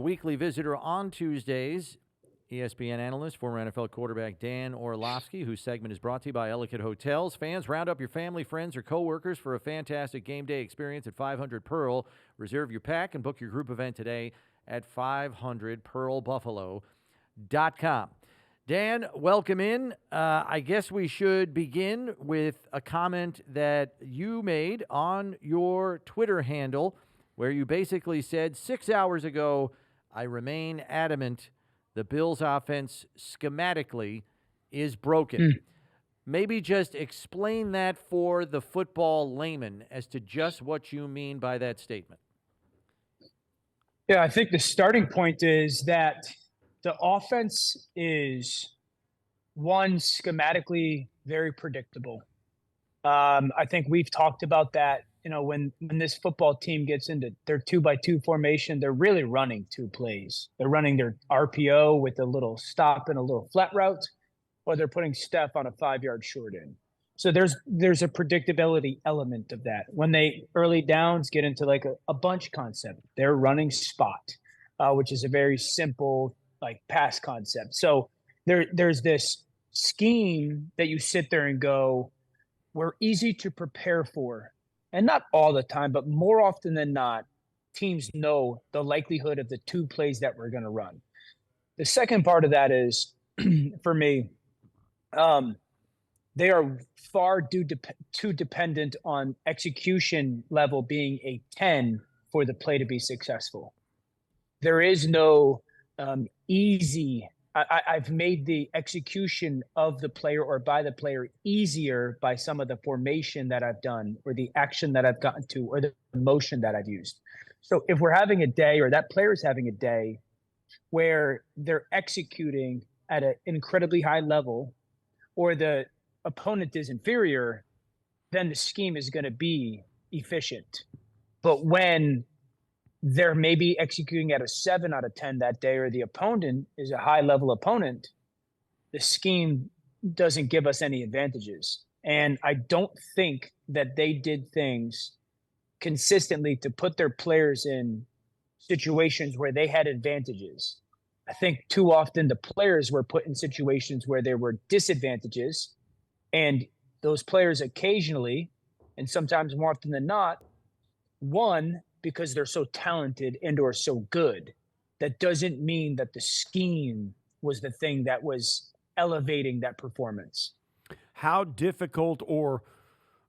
weekly visitor on Tuesdays, ESPN analyst, former NFL quarterback Dan Orlovsky, whose segment is brought to you by Ellicott Hotels. Fans, round up your family, friends, or coworkers for a fantastic game day experience at 500 Pearl. Reserve your pack and book your group event today at 500pearlbuffalo.com. Dan, welcome in. I guess we should begin with a comment that you made on your Twitter handle where you basically said 6 hours ago, I remain adamant the Bills' offense schematically is broken. Maybe just explain that for the football layman as to just what you mean by that statement. Yeah, I think the starting point is that the offense is, one, schematically very predictable. I think we've talked about that. You know, when this football team gets into their 2-by-2 formation, they're really running two plays. They're running their RPO with a little stop and a little flat route, or they're putting Steph on a 5-yard short end. So there's a predictability element of that. When they early downs get into like a bunch concept, they're running spot, which is a very simple like pass concept. So there's this scheme that you sit there and go, we're easy to prepare for. And not all the time, but more often than not, teams know the likelihood of the two plays that we're going to run. The second part of that is, for me, they are far too dependent on execution level being a 10 for the play to be successful. There is no easy. I've made the execution of the player or by the player easier by some of the formation that I've done or the action that I've gotten to or the motion that I've used. So if we're having a day or that player is having a day where they're executing at an incredibly high level or the opponent is inferior, then the scheme is going to be efficient. But when they're maybe executing at a 7 out of 10 that day, or the opponent is a high-level opponent, the scheme doesn't give us any advantages. And I don't think that they did things consistently to put their players in situations where they had advantages. I think too often the players were put in situations where there were disadvantages, and those players occasionally, and sometimes more often than not, won because they're so talented and or so good. That doesn't mean that the scheme was the thing that was elevating that performance. How difficult, or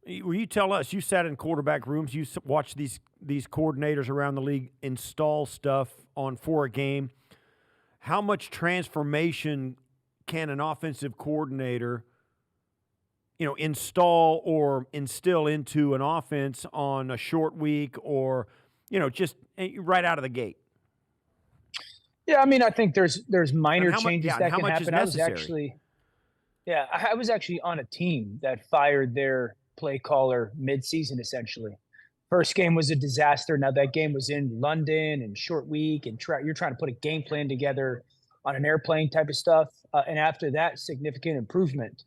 you tell us, you sat in quarterback rooms, you watch these coordinators around the league install stuff for a game. How much transformation can an offensive coordinator install or instill into an offense on a short week or, just right out of the gate? Yeah, I mean, I think there's minor changes that how can much happen. Is necessary? I was actually on a team that fired their play caller mid-season, essentially. First game was a disaster. Now that game was in London and short week, and you're trying to put a game plan together on an airplane type of stuff. And after that, significant improvement.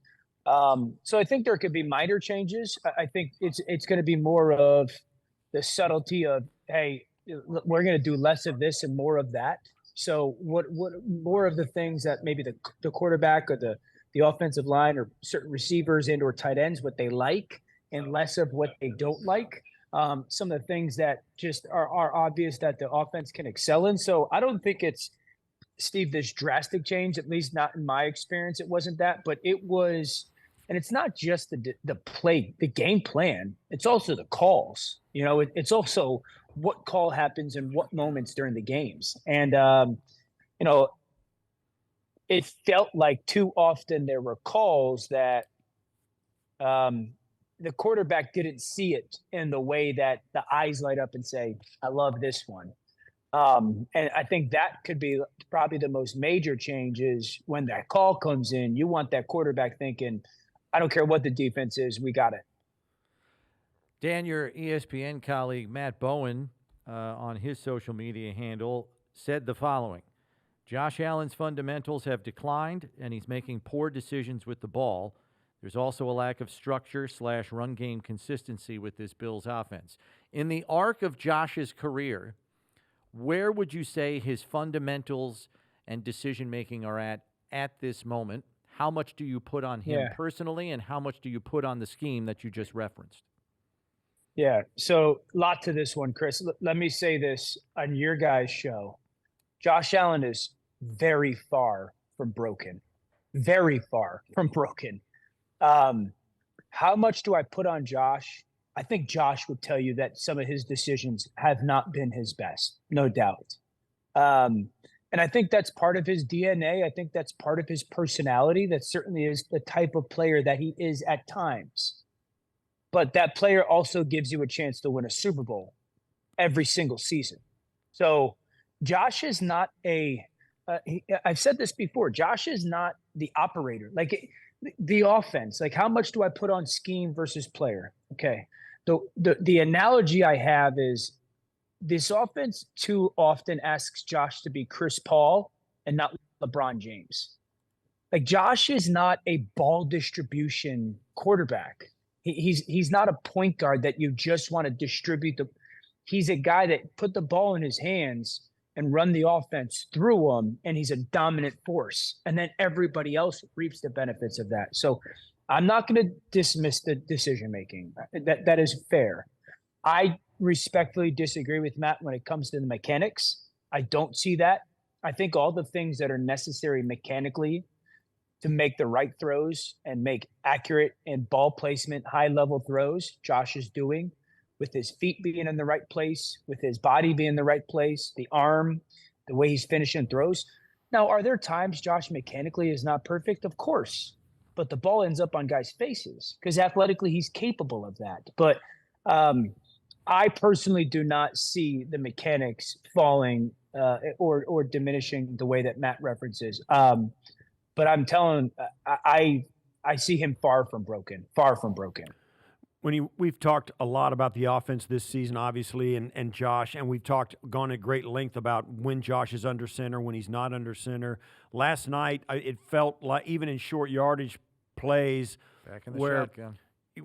So I think there could be minor changes. I think it's going to be more of the subtlety of, hey, we're going to do less of this and more of that. So what more of the things that maybe the quarterback or the offensive line or certain receivers and or tight ends, what they like, and less of what they don't like. Some of the things that just are obvious that the offense can excel in. So I don't think it's, Steve, this drastic change, at least not in my experience. It wasn't that, but it was. And it's not just the play, the game plan. It's also the calls. It's also what call happens in what moments during the games. And, it felt like too often there were calls that the quarterback didn't see it in the way that the eyes light up and say, I love this one. And I think that could be probably the most major change is when that call comes in, you want that quarterback thinking, I don't care what the defense is, we got it. Dan, your ESPN colleague Matt Bowen on his social media handle said the following: Josh Allen's fundamentals have declined, and he's making poor decisions with the ball. There's also a lack of structure / run game consistency with this Bills offense. In the arc of Josh's career, where would you say his fundamentals and decision-making are at this moment? How much do you put on him personally, and how much do you put on the scheme that you just referenced? Yeah. So, lot to this one, Chris. Let me say this on your guys' show. Josh Allen is very far from broken. Very far from broken. How much do I put on Josh? I think Josh would tell you that some of his decisions have not been his best, no doubt. And I think that's part of his DNA. I think that's part of his personality. That certainly is the type of player that he is at times. But that player also gives you a chance to win a Super Bowl every single season. So Josh is not I've said this before, Josh is not the operator. Like the offense, like how much do I put on scheme versus player? Okay. The analogy I have is this offense too often asks Josh to be Chris Paul and not LeBron James. Like Josh is not a ball distribution quarterback. He's not a point guard that you just want to distribute he's a guy that put the ball in his hands and run the offense through him, and he's a dominant force. And then everybody else reaps the benefits of that. So I'm not going to dismiss the decision making. That is fair. I respectfully disagree with Matt when it comes to the mechanics. I don't see that. I think all the things that are necessary mechanically to make the right throws and make accurate and ball placement, high-level throws, Josh is doing, with his feet being in the right place, with his body being in the right place, the arm, the way he's finishing throws. Now, are there times Josh mechanically is not perfect? Of course. But the ball ends up on guys' faces because athletically he's capable of that. But I personally do not see the mechanics falling or diminishing the way that Matt references. But I'm telling, I see him far from broken. We've talked a lot about the offense this season, obviously, and Josh, and we've gone at great length about when Josh is under center, when he's not under center. Last night, it felt like even in short yardage plays, back in the where shotgun,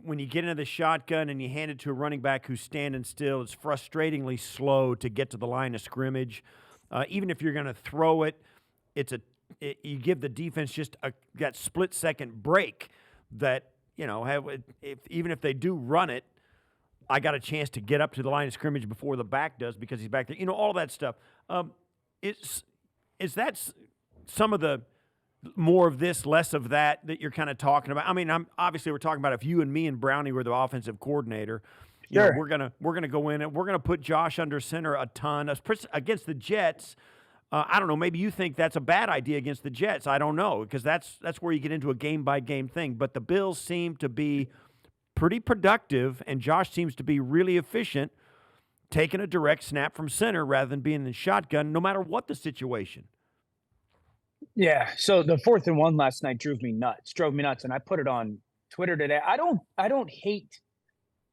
when you get into the shotgun and you hand it to a running back who's standing still, it's frustratingly slow to get to the line of scrimmage. Even if you're going to throw it, you give the defense just that split-second break that, even if they do run it, I got a chance to get up to the line of scrimmage before the back does because he's back there. All that stuff. Is that some of the more of this, less of that you're kind of talking about? I mean, obviously we're talking about if you and me and Brownie were the offensive coordinator. Sure. We're gonna go in and we're gonna put Josh under center a ton against the Jets. I don't know. Maybe you think that's a bad idea against the Jets. I don't know, because that's where you get into a game-by-game thing. But the Bills seem to be pretty productive, and Josh seems to be really efficient, taking a direct snap from center rather than being in the shotgun, no matter what the situation. Yeah. So the 4th and 1 last night drove me nuts, and I put it on Twitter today. I don't hate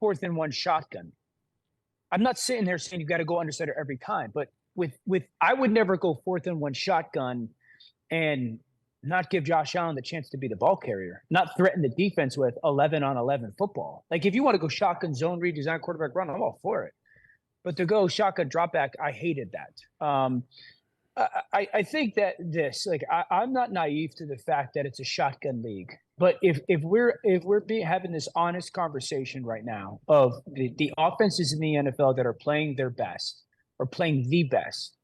4th and 1 shotgun. I'm not sitting there saying you've got to go under center every time, but with I would never go 4th and 1 shotgun and not give Josh Allen the chance to be the ball carrier, not threaten the defense with 11-on-11 football. Like if you want to go shotgun zone read, design quarterback run, I'm all for it. But to go shotgun drop back, I hated that. I think that I'm not naive to the fact that it's a shotgun league. But if we're having this honest conversation right now of the offenses in the NFL that are playing their best or playing the best,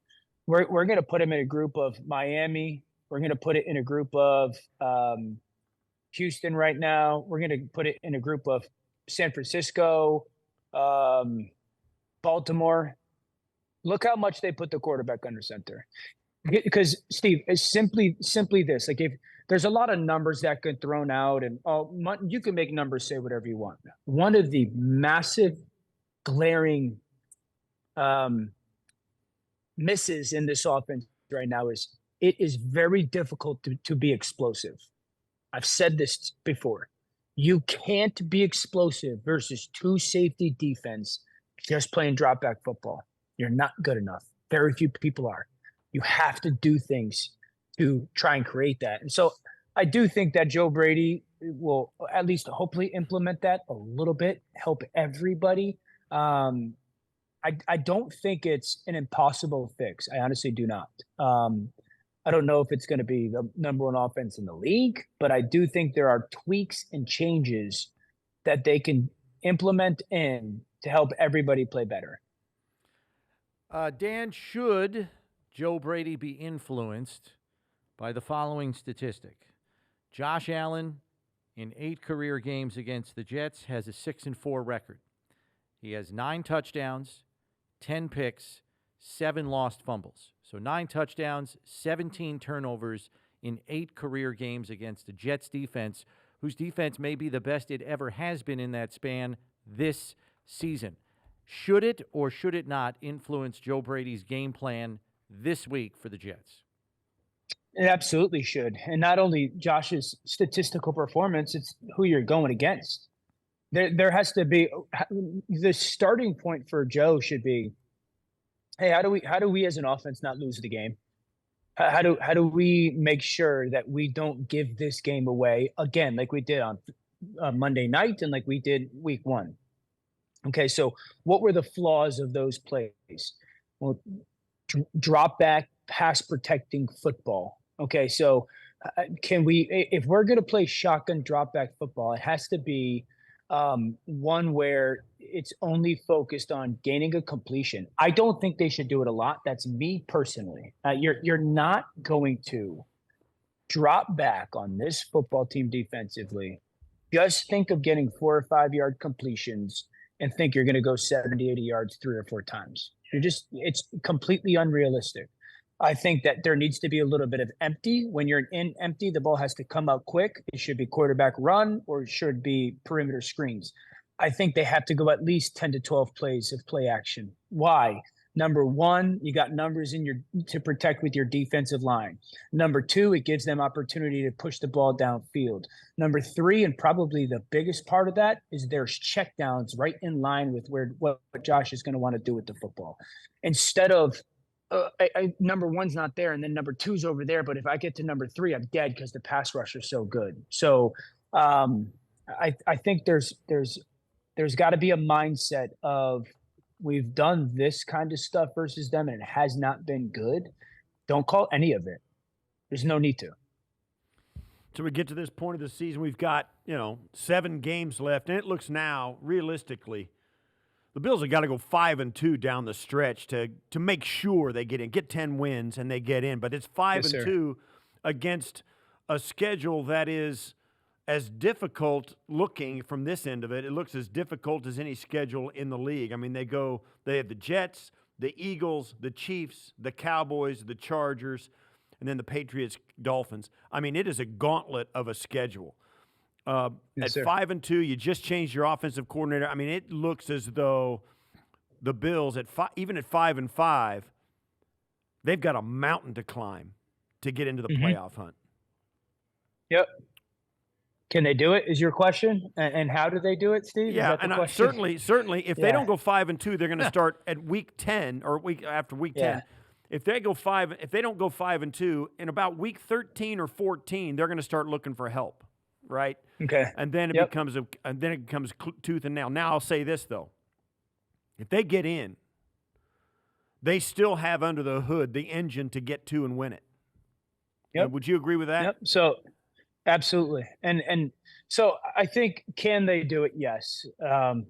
we're going to put them in a group of Miami. We're going to put it in a group of Houston right now. We're going to put it in a group of San Francisco, Baltimore. Look how much they put the quarterback under center. Because, Steve, it's simply this. Like, if there's a lot of numbers that get thrown out, and you can make numbers say whatever you want. One of the massive, glaring misses in this offense right now is it is very difficult to be explosive. I've said this before. You can't be explosive versus 2 safety defense just playing drop back football. You're not good enough. Very few people are. You have to do things to try and create that. And so I do think that Joe Brady will at least hopefully implement that a little bit, help everybody. I I don't think it's an impossible fix. I honestly do not. I don't know if it's going to be the number one offense in the league, but I do think there are tweaks and changes that they can implement in to help everybody play better. Dan, should Joe Brady be influenced by the following statistic? Josh Allen, in 8 career games against the Jets, has a 6-4 record. He has 9 touchdowns, 10 picks, 7 lost fumbles. So 9 touchdowns, 17 turnovers in 8 career games against the Jets defense, whose defense may be the best it ever has been in that span this season. Should it or should it not influence Joe Brady's game plan this week for the Jets? It absolutely should. And not only Josh's statistical performance, it's who you're going against. There has to be the starting point for Joe should be, hey, how do we as an offense not lose the game? How do we make sure that we don't give this game away again, like we did on Monday night and like we did week 1? Okay, so what were the flaws of those plays? Well, drop back, pass protecting football. Okay, so can we, if we're going to play shotgun drop back football, it has to be one where it's only focused on gaining a completion. I don't think they should do it a lot. That's me personally. You're not going to drop back on this football team defensively. Just think of getting 4 or 5 yard completions and think you're going to go 70, 80 yards 3 or 4 times. It's completely unrealistic. I think that there needs to be a little bit of empty. When you're in empty, the ball has to come out quick. It should be quarterback run or it should be perimeter screens. I think they have to go at least 10 to 12 plays of play action. Why? Number one, you got numbers to protect with your defensive line. Number two, it gives them opportunity to push the ball downfield. Number three, and probably the biggest part of that, is there's checkdowns right in line with what Josh is going to want to do with the football. Instead of number one's not there and then number two's over there, but if I get to number three, I'm dead because the pass rush is so good. So I think there's got to be a mindset of, we've done this kind of stuff versus them and it has not been good. Don't call any of it. There's no need to. So we get to this point of the season, we've got, 7 games left, and it looks now, realistically, the Bills have got to go 5-2 down the stretch to make sure they get in, get 10 wins and they get in. But it's 5-2 against a schedule that is as difficult looking from this end of it. It looks as difficult as any schedule in the league. I mean, they have the Jets, the Eagles, the Chiefs, the Cowboys, the Chargers, and then the Patriots, Dolphins. I mean, it is a gauntlet of a schedule. At 5-2, you just changed your offensive coordinator. I mean, it looks as though the Bills, even at 5-5, they've got a mountain to climb to get into the playoff hunt. Yep. Can they do it, is your question? And how do they do it, Steve? Yeah, and certainly, if they don't go 5-2, they're going to start at week 10 or after week 10. If they don't go 5-2, in about week 13 or 14, they're going to start looking for help, right? Okay. And then it becomes tooth and nail. Now I'll say this though: if they get in, they still have under the hood the engine to get to and win it. Yep. Would you agree with that? Yep. So. Absolutely. And so I think, can they do it? Yes.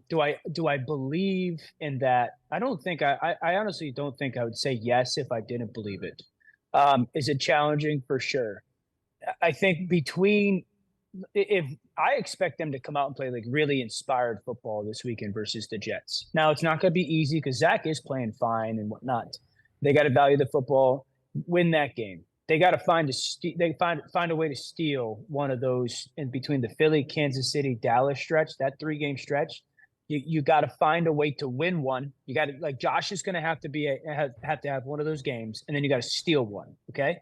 Do I believe in that? I don't think I honestly don't think I would say yes if I didn't believe it. Is it challenging? For sure. I think if I expect them to come out and play like really inspired football this weekend versus the Jets. Now it's not going to be easy because Zach is playing fine and whatnot. They got to value the football, win that game. They got to find a way to steal one of those in between the Philly, Kansas City, Dallas stretch, that 3-game stretch. You got to find a way to win one. You got to, like, Josh is going to have to have one of those games, and then you got to steal one. Okay.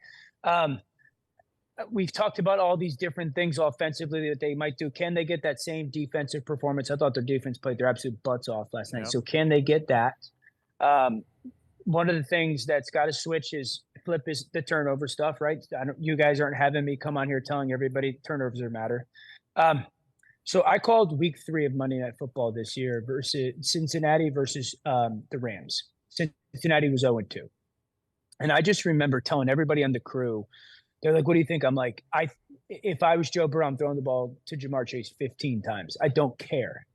We've talked about all these different things offensively that they might do. Can they get that same defensive performance? I thought their defense played their absolute butts off last night. Yep. So can they get that? One of the things that's got to switch is the turnover stuff, right? You guys aren't having me come on here telling everybody turnovers matter. So I called week 3 of Monday Night Football this year versus Cincinnati versus the Rams. Cincinnati was 0-2. And I just remember telling everybody on the crew, they're like, what do you think? I'm like, if I was Joe Burrow, I'm throwing the ball to Jamar Chase 15 times. I don't care.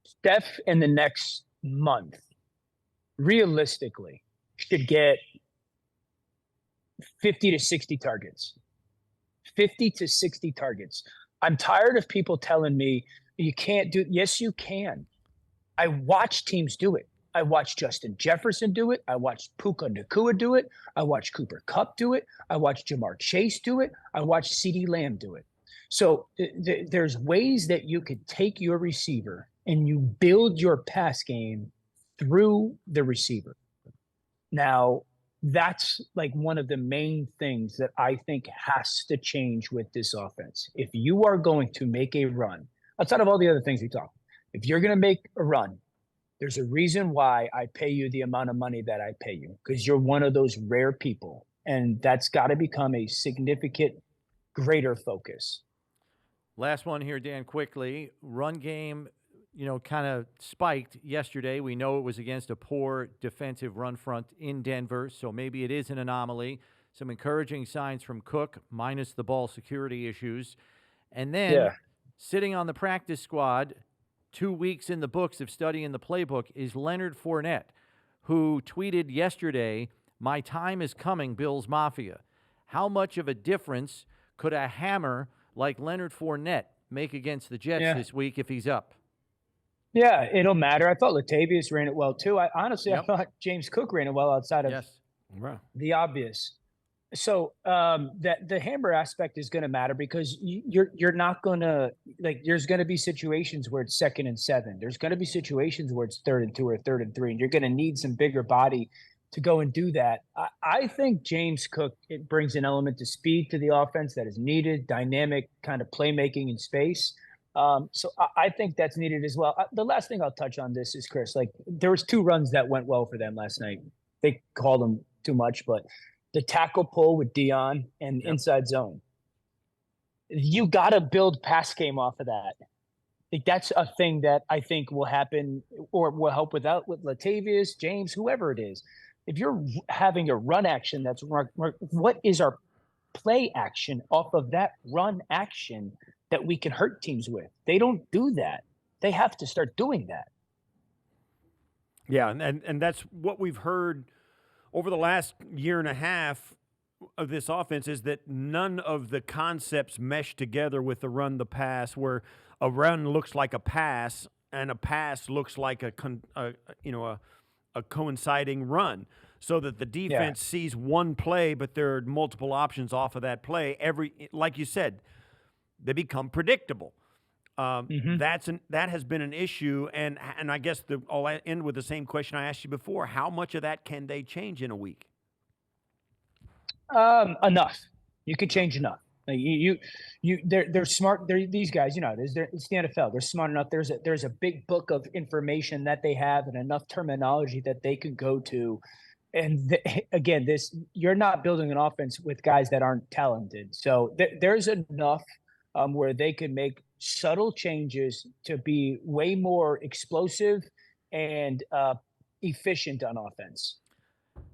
Steph in the next month, realistically, should get 50 to 60 targets. 50 to 60 targets. I'm tired of people telling me you can't do it. Yes, you can. I watch teams do it. I watched Justin Jefferson do it. I watched Puka Nacua do it. I watched Cooper Kupp do it. I watched Jamar Chase do it. I watched CeeDee Lamb do it. So there's ways that you could take your receiver and you build your pass game through the receiver. Now, that's like one of the main things that I think has to change with this offense. If you are going to make a run, outside of all the other things we talk, if you're going to make a run, there's a reason why I pay you the amount of money that I pay you, because you're one of those rare people. And that's got to become a significant, greater focus. Last one here, Dan, quickly. Run game, kind of spiked yesterday. We know it was against a poor defensive run front in Denver, so maybe it is an anomaly. Some encouraging signs from Cook, minus the ball security issues. And then sitting on the practice squad, 2 weeks in the books of studying the playbook, is Leonard Fournette, who tweeted yesterday, "My time is coming, Bills Mafia." How much of a difference could a hammer like Leonard Fournette make against the Jets this week if he's up? Yeah, it'll matter. I thought Latavius ran it well too. I thought James Cook ran it well outside of the obvious. So that the hammer aspect is going to matter because you're not going to there's going to be situations where it's 2nd and 7. There's going to be situations where it's 3rd and 2 or 3rd and 3, and you're going to need some bigger body to go and do that. I think James Cook, it brings an element of speed to the offense that is needed, dynamic kind of playmaking in space. So I think that's needed as well. The last thing I'll touch on this is, Chris, there was 2 runs that went well for them last night. They called them too much, but the tackle pull with Dion and inside zone. You got to build pass game off of that. That's a thing that I think will happen or will help with Latavius, James, whoever it is. If you're having a run action that's what is our play action off of that run action that we can hurt teams with? They don't do that. They have to start doing that. Yeah, and that's what we've heard over the last year and a half of this offense, is that none of the concepts mesh together with the run, the pass, where a run looks like a pass and a pass looks like a coinciding run, so that the defense sees one play, but there are multiple options off of that play. Like you said, they become predictable. That has been an issue, and I guess I'll end with the same question I asked you before. How much of that can they change in a week? Enough. You could change enough. They're smart. These guys, it's the NFL. They're smart enough. There's a big book of information that they have and enough terminology that they can go to. And again, you're not building an offense with guys that aren't talented. So there's enough where they can make subtle changes to be way more explosive and efficient on offense.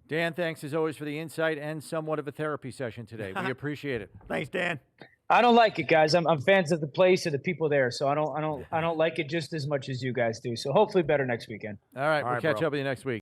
Dan, thanks as always for the insight and somewhat of a therapy session today. We appreciate it. Thanks, Dan. I don't like it, guys. I'm fans of the place and the people there, so I don't like it just as much as you guys do. So hopefully better next weekend. All right, we'll catch up with you next week.